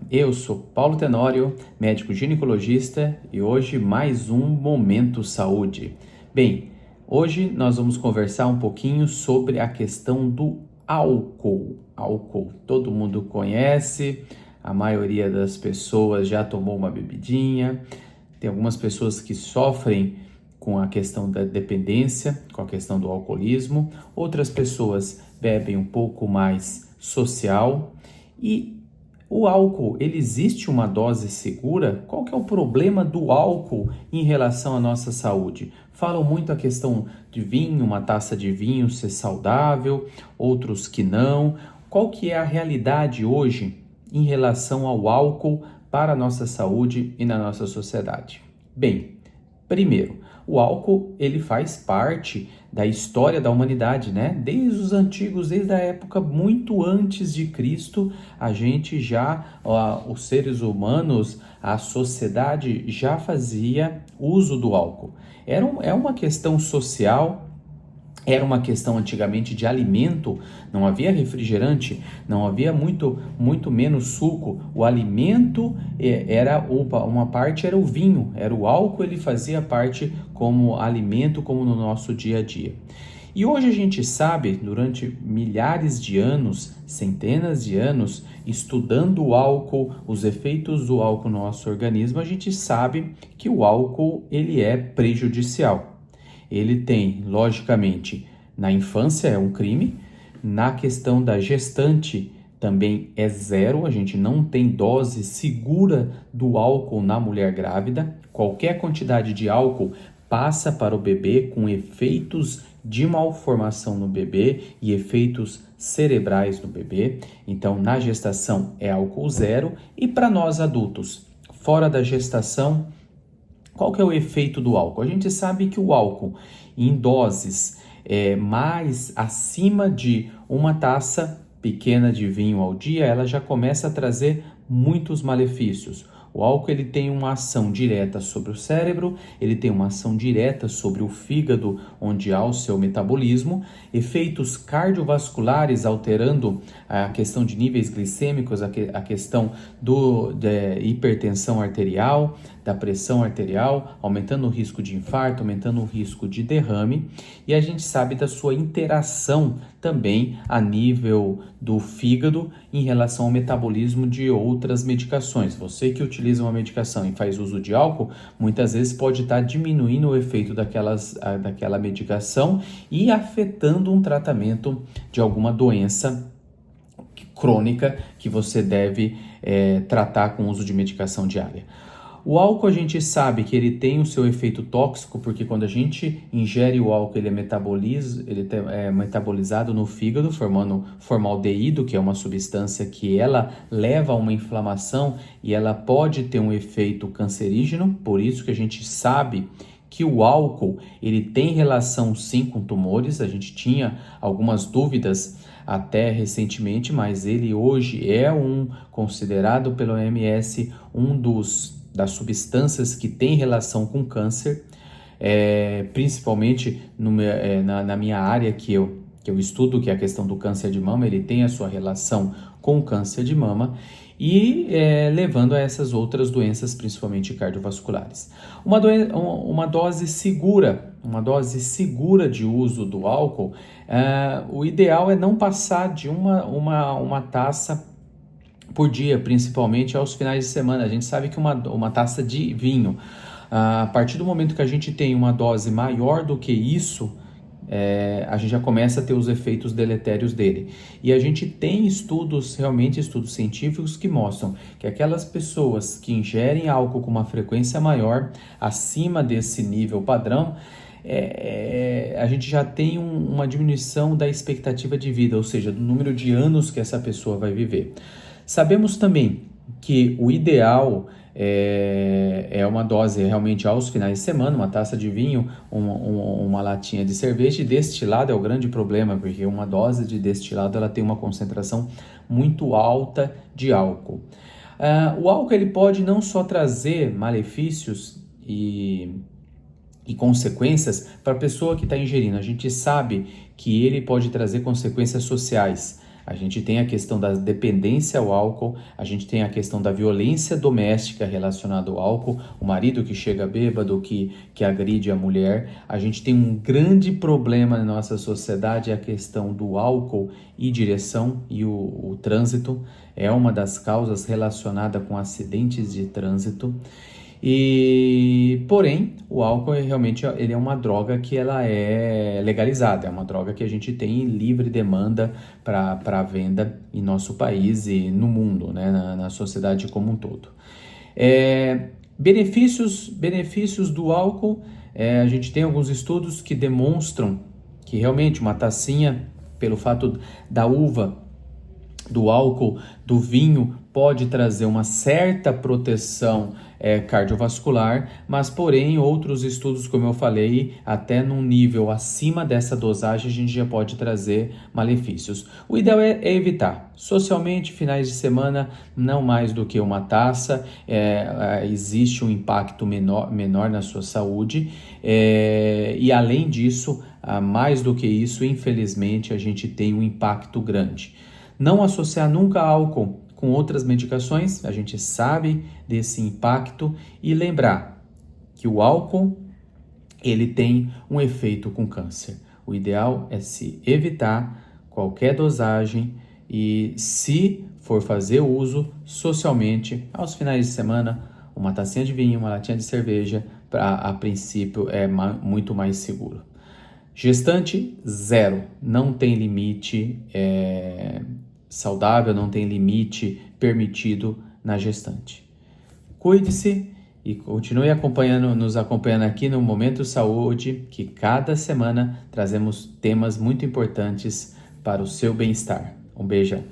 eu sou Paulo Tenório, médico ginecologista e hoje mais um Momento Saúde. Bem, hoje nós vamos conversar um pouquinho sobre a questão do álcool. Álcool, todo mundo conhece, a maioria das pessoas já tomou uma bebidinha, tem algumas pessoas que sofrem com a questão da dependência, com a questão do alcoolismo, outras pessoas bebem um pouco mais social e o álcool, ele existe uma dose segura? Qual que é o problema do álcool em relação à nossa saúde? Falam muito a questão de vinho, uma taça de vinho ser saudável, outros que não. Qual que é a realidade hoje em relação ao álcool para a nossa saúde e na nossa sociedade? Bem, primeiro, o álcool ele faz parte da história da humanidade, né? Desde os antigos, desde a época muito antes de Cristo, a gente os seres humanos, a sociedade já fazia uso do álcool. É uma questão social. Era uma questão antigamente de alimento, não havia refrigerante, não havia muito menos suco. O alimento uma parte era o vinho, era o álcool, ele fazia parte como alimento, como no nosso dia a dia. E hoje a gente sabe, durante milhares de anos, centenas de anos, estudando o álcool, os efeitos do álcool no nosso organismo, a gente sabe que o álcool ele é prejudicial. Ele tem, logicamente, na infância é um crime, na questão da gestante também é zero, a gente não tem dose segura do álcool na mulher grávida. Qualquer quantidade de álcool passa para o bebê com efeitos de malformação no bebê e efeitos cerebrais no bebê. Então, na gestação é álcool zero e para nós adultos, fora da gestação, qual que é o efeito do álcool? A gente sabe que o álcool em doses mais acima de uma taça pequena de vinho ao dia, ela já começa a trazer muitos malefícios. O álcool ele tem uma ação direta sobre o cérebro, ele tem uma ação direta sobre o fígado, onde há o seu metabolismo, efeitos cardiovasculares alterando a questão de níveis glicêmicos, a questão da hipertensão arterial, da pressão arterial, aumentando o risco de infarto, aumentando o risco de derrame, e a gente sabe da sua interação também a nível do fígado em relação ao metabolismo de outras medicações. Você que utiliza uma medicação e faz uso de álcool, muitas vezes pode estar diminuindo o efeito daquela medicação e afetando um tratamento de alguma doença crônica que você deve tratar com o uso de medicação diária. O álcool a gente sabe que ele tem o seu efeito tóxico, porque quando a gente ingere o álcool, ele é metabolizado no fígado, formando formaldeído, que é uma substância que ela leva a uma inflamação e ela pode ter um efeito cancerígeno, por isso que a gente sabe que o álcool ele tem relação sim com tumores. A gente tinha algumas dúvidas até recentemente, mas ele hoje é considerado pela OMS das substâncias que tem relação com câncer, principalmente na minha área que eu estudo, que é a questão do câncer de mama. Ele tem a sua relação com o câncer de mama e levando a essas outras doenças, principalmente cardiovasculares. Uma dose segura de uso do álcool, o ideal é não passar de uma taça por dia, principalmente aos finais de semana. A gente sabe que uma taça de vinho, a partir do momento que a gente tem uma dose maior do que isso, a gente já começa a ter os efeitos deletérios dele. E a gente tem estudos científicos que mostram que aquelas pessoas que ingerem álcool com uma frequência maior, acima desse nível padrão, a gente já tem uma diminuição da expectativa de vida, ou seja, do número de anos que essa pessoa vai viver. Sabemos também que o ideal é uma dose realmente aos finais de semana, uma taça de vinho, uma latinha de cerveja. E destilado é o grande problema, porque uma dose de destilado ela tem uma concentração muito alta de álcool. O álcool ele pode não só trazer malefícios e consequências para a pessoa que está ingerindo. A gente sabe que ele pode trazer consequências sociais. a gente tem a questão da dependência ao álcool, a gente tem a questão da violência doméstica relacionada ao álcool, o marido que chega bêbado, que agride a mulher. A gente tem um grande problema na nossa sociedade, a questão do álcool e direção e o trânsito. É uma das causas relacionada com acidentes de trânsito. Porém, o álcool ele é uma droga que ela é legalizada, é uma droga que a gente tem em livre demanda para venda em nosso país e no mundo, né, na sociedade como um todo. Benefícios do álcool, a gente tem alguns estudos que demonstram que realmente uma tacinha, pelo fato da uva, do álcool, do vinho, pode trazer uma certa proteção cardiovascular, mas porém outros estudos, como eu falei, até num nível acima dessa dosagem a gente já pode trazer malefícios. O ideal é evitar. Socialmente, finais de semana, não mais do que uma taça, existe um impacto menor na sua saúde, e além disso, mais do que isso, infelizmente, a gente tem um impacto grande. Não associar nunca álcool com outras medicações, a gente sabe desse impacto, e lembrar que o álcool ele tem um efeito com câncer. O ideal é se evitar qualquer dosagem e, se for fazer uso socialmente, aos finais de semana, uma tacinha de vinho, uma latinha de cerveja, a princípio é muito mais seguro. Gestante, 0, não tem limite saudável, não tem limite permitido na gestante. Cuide-se e continue nos acompanhando aqui no Momento Saúde, que cada semana trazemos temas muito importantes para o seu bem-estar. Um beijão.